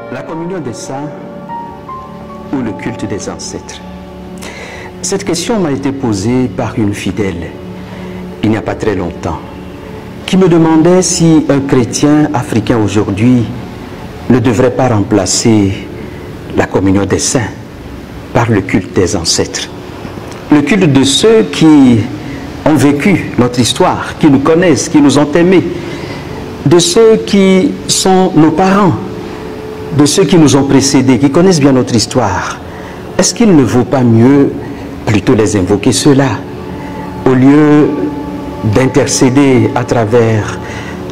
La communion des saints ou le culte des ancêtres? Cette question m'a été posée par une fidèle, il n'y a pas très longtemps, qui me demandait si un chrétien africain aujourd'hui ne devrait pas remplacer la communion des saints par le culte des ancêtres. Le culte de ceux qui ont vécu notre histoire, qui nous connaissent, qui nous ont aimés, de ceux qui sont nos parents, de ceux qui nous ont précédés, qui connaissent bien notre histoire. Est-ce qu'il ne vaut pas mieux plutôt les invoquer ceux-là, au lieu d'intercéder à travers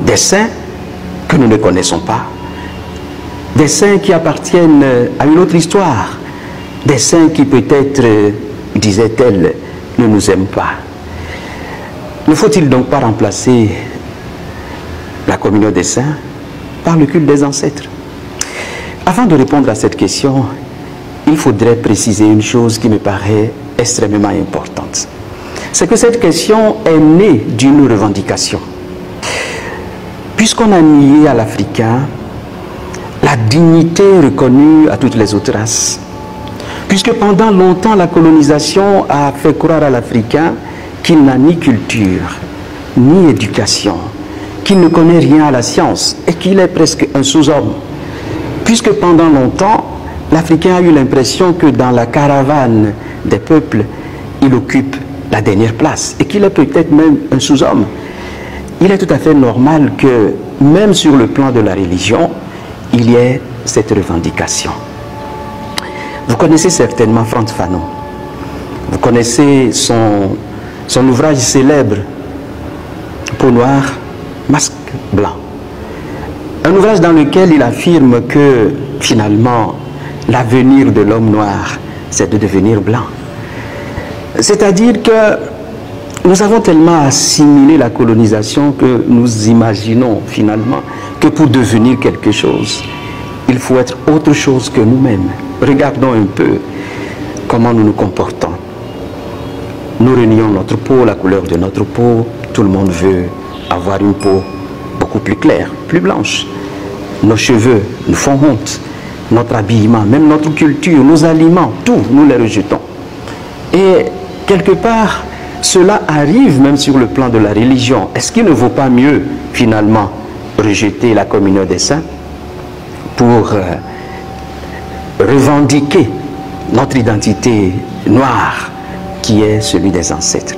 des saints que nous ne connaissons pas, des saints qui appartiennent à une autre histoire, des saints qui peut-être, disait-elle, ne nous aiment pas? Ne faut-il donc pas remplacer la communion des saints par le culte des ancêtres? Avant de répondre à cette question, il faudrait préciser une chose qui me paraît extrêmement importante. C'est que cette question est née d'une revendication. Puisqu'on a nié à l'Africain la dignité reconnue à toutes les autres races, puisque pendant longtemps la colonisation a fait croire à l'Africain qu'il n'a ni culture, ni éducation, qu'il ne connaît rien à la science et qu'il est presque un sous-homme. Puisque pendant longtemps, l'Africain a eu l'impression que dans la caravane des peuples, il occupe la dernière place et qu'il est peut-être même un sous-homme. Il est tout à fait normal que, même sur le plan de la religion, il y ait cette revendication. Vous connaissez certainement Frantz Fanon. Vous connaissez son ouvrage célèbre, Peau noire, masque blanc. Un ouvrage dans lequel il affirme que, finalement, l'avenir de l'homme noir, c'est de devenir blanc. C'est-à-dire que nous avons tellement assimilé la colonisation que nous imaginons, finalement, que pour devenir quelque chose, il faut être autre chose que nous-mêmes. Regardons un peu comment nous nous comportons. Nous renions notre peau, la couleur de notre peau. Tout le monde veut avoir une peau beaucoup plus claire, plus blanche. Nos cheveux nous font honte. Notre habillement, même notre culture, nos aliments, tout, nous les rejetons. Et quelque part, cela arrive même sur le plan de la religion. Est-ce qu'il ne vaut pas mieux, finalement, rejeter la communion des saints pour revendiquer notre identité noire qui est celui des ancêtres?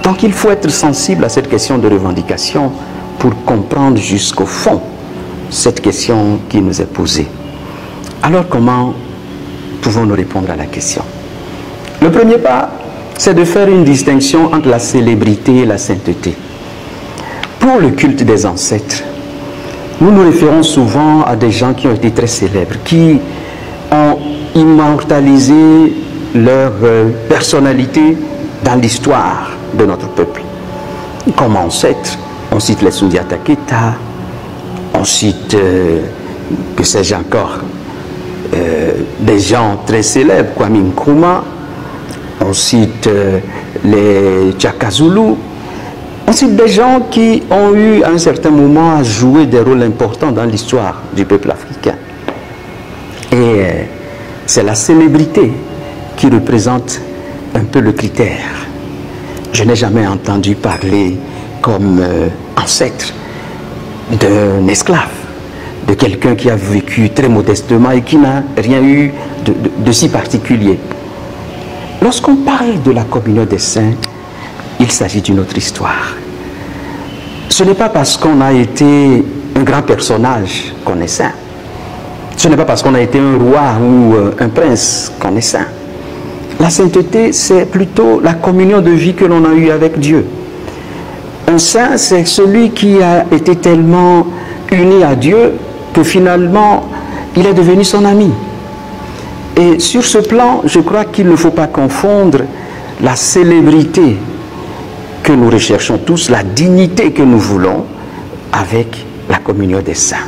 Donc il faut être sensible à cette question de revendication pour comprendre jusqu'au fond cette question qui nous est posée. Alors comment pouvons-nous répondre à la question? Le premier pas, c'est de faire une distinction entre la célébrité et la sainteté. Pour le culte des ancêtres, nous nous référons souvent à des gens qui ont été très célèbres, qui ont immortalisé leur personnalité dans l'histoire de notre peuple. Comme ancêtres, on cite les Soundiata Keita, on cite, que sais-je encore, des gens très célèbres, Kwame Nkrumah, on cite les Tchaka Zulu, on cite des gens qui ont eu à un certain moment à jouer des rôles importants dans l'histoire du peuple africain. Et c'est la célébrité qui représente un peu le critère. Je n'ai jamais entendu parler comme ancêtre d'un esclave, de quelqu'un qui a vécu très modestement et qui n'a rien eu de si particulier. Lorsqu'on parle de la communion des saints, il s'agit d'une autre histoire. Ce n'est pas parce qu'on a été un grand personnage qu'on est saint. Ce n'est pas parce qu'on a été un roi ou un prince qu'on est saint. La sainteté, c'est plutôt la communion de vie que l'on a eue avec Dieu. Un saint, c'est celui qui a été tellement uni à Dieu que finalement, il est devenu son ami. Et sur ce plan, je crois qu'il ne faut pas confondre la célébrité que nous recherchons tous, la dignité que nous voulons, avec la communion des saints.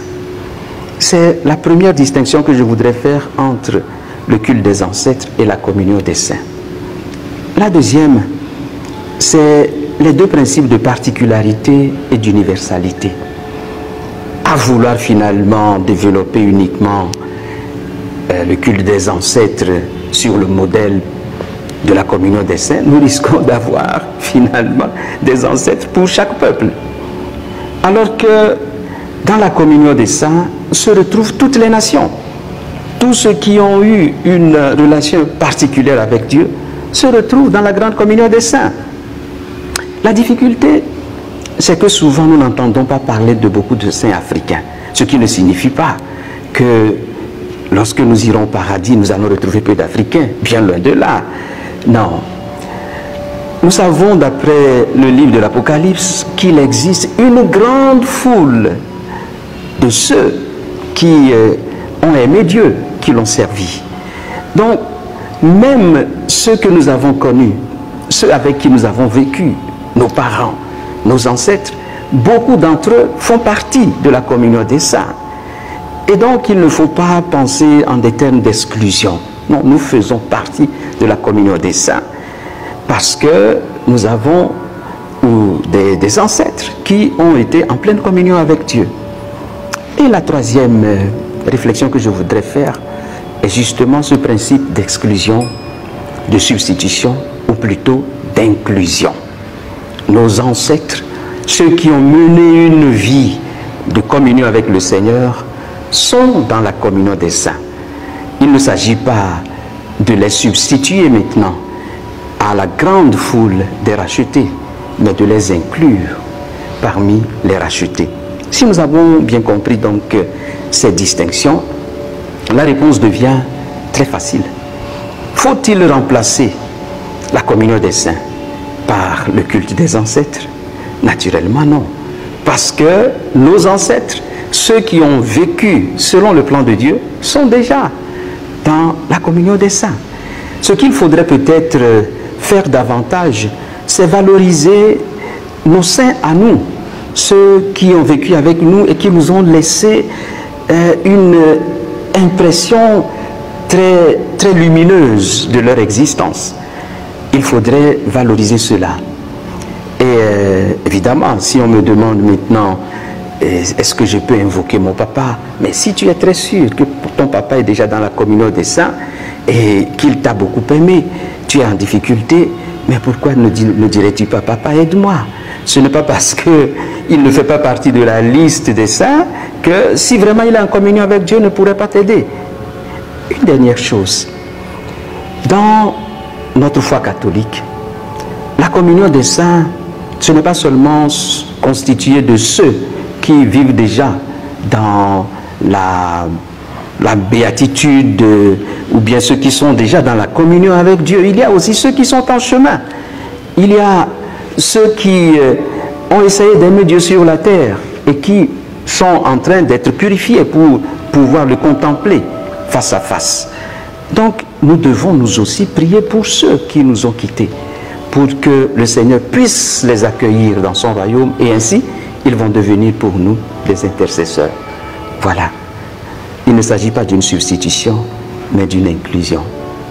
C'est la première distinction que je voudrais faire entre le culte des ancêtres et la communion des saints. La deuxième, c'est les deux principes de particularité et d'universalité. À vouloir finalement développer uniquement le culte des ancêtres sur le modèle de la communion des saints, nous risquons d'avoir finalement des ancêtres pour chaque peuple. Alors que dans la communion des saints se retrouvent toutes les nations. Tous ceux qui ont eu une relation particulière avec Dieu se retrouvent dans la grande communion des saints. La difficulté, c'est que souvent nous n'entendons pas parler de beaucoup de saints africains, ce qui ne signifie pas que lorsque nous irons au paradis, nous allons retrouver peu d'Africains, bien loin de là. Non. Nous savons, d'après le livre de l'Apocalypse, qu'il existe une grande foule de ceux qui ont aimé Dieu, qui l'ont servi. Donc, même ceux que nous avons connus, ceux avec qui nous avons vécu, nos parents, nos ancêtres, beaucoup d'entre eux font partie de la communion des saints. Et donc, il ne faut pas penser en des termes d'exclusion. Non, nous faisons partie de la communion des saints parce que nous avons des ancêtres qui ont été en pleine communion avec Dieu. Et la troisième réflexion que je voudrais faire est justement ce principe d'exclusion, de substitution, ou plutôt d'inclusion. Nos ancêtres, ceux qui ont mené une vie de communion avec le Seigneur, sont dans la communion des saints. Il ne s'agit pas de les substituer maintenant à la grande foule des rachetés, mais de les inclure parmi les rachetés. Si nous avons bien compris donc ces distinctions, la réponse devient très facile. Faut-il remplacer la communion des saints par le culte des ancêtres? Naturellement non. Parce que nos ancêtres, ceux qui ont vécu selon le plan de Dieu, sont déjà dans la communion des saints. Ce qu'il faudrait peut-être faire davantage, c'est valoriser nos saints à nous, ceux qui ont vécu avec nous et qui nous ont laissé une impression très, très lumineuse de leur existence. Il faudrait valoriser cela. Et évidemment, si on me demande maintenant, est-ce que je peux invoquer mon papa? Mais si tu es très sûr que ton papa est déjà dans la communion des saints et qu'il t'a beaucoup aimé, tu es en difficulté, mais pourquoi ne dirais-tu pas, papa, aide-moi? Ce n'est pas parce qu'il ne fait pas partie de la liste des saints que si vraiment il est en communion avec Dieu, ne pourrait pas t'aider. Une dernière chose, dans notre foi catholique, la communion des saints, ce n'est pas seulement constitué de ceux qui vivent déjà dans la béatitude ou bien ceux qui sont déjà dans la communion avec Dieu. Il y a aussi ceux qui sont en chemin. Il y a ceux qui ont essayé d'aimer Dieu sur la terre et qui sont en train d'être purifiés pour pouvoir le contempler face à face. Donc, nous devons nous aussi prier pour ceux qui nous ont quittés, pour que le Seigneur puisse les accueillir dans son royaume et ainsi, ils vont devenir pour nous des intercesseurs. Voilà. Il ne s'agit pas d'une substitution, mais d'une inclusion.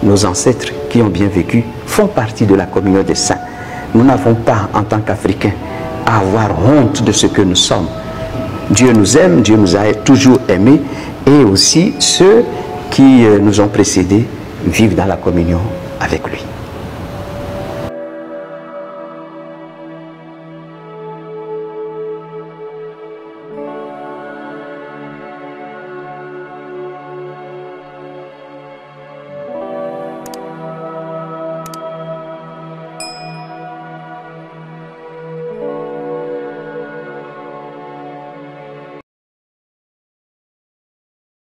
Nos ancêtres qui ont bien vécu font partie de la communion des saints. Nous n'avons pas, en tant qu'Africains, à avoir honte de ce que nous sommes. Dieu nous aime, Dieu nous a toujours aimés, et aussi ceux qui nous ont précédés vivent dans la communion avec lui.